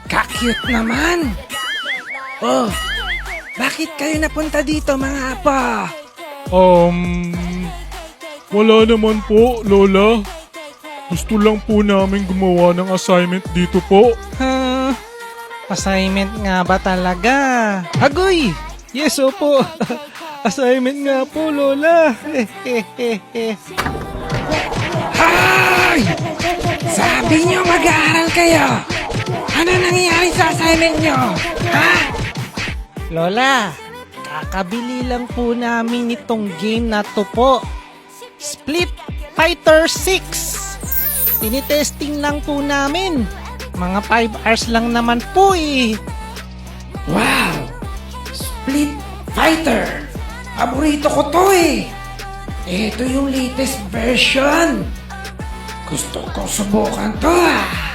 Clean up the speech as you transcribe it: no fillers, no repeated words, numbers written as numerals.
Ka-cute naman! Oh, bakit kayo napunta dito mga apa? Wala naman po, Lola. Gusto lang po namin gumawa ng assignment dito po. Assignment nga ba talaga? Agoy! Yes, opo. Assignment nga po, Lola. Hay! Sabi niyo mag-aaral kayo. Ano nangyayari sa assignment niyo? Ha? Lola, kakabili lang po namin itong game na to po. Split Fighter 6. Tinitesting lang po namin. Mga 5 hours lang naman po eh. Wow! Split Fighter! Paborito ko to eh. Ito yung latest version. Gusto ko subukan to ah.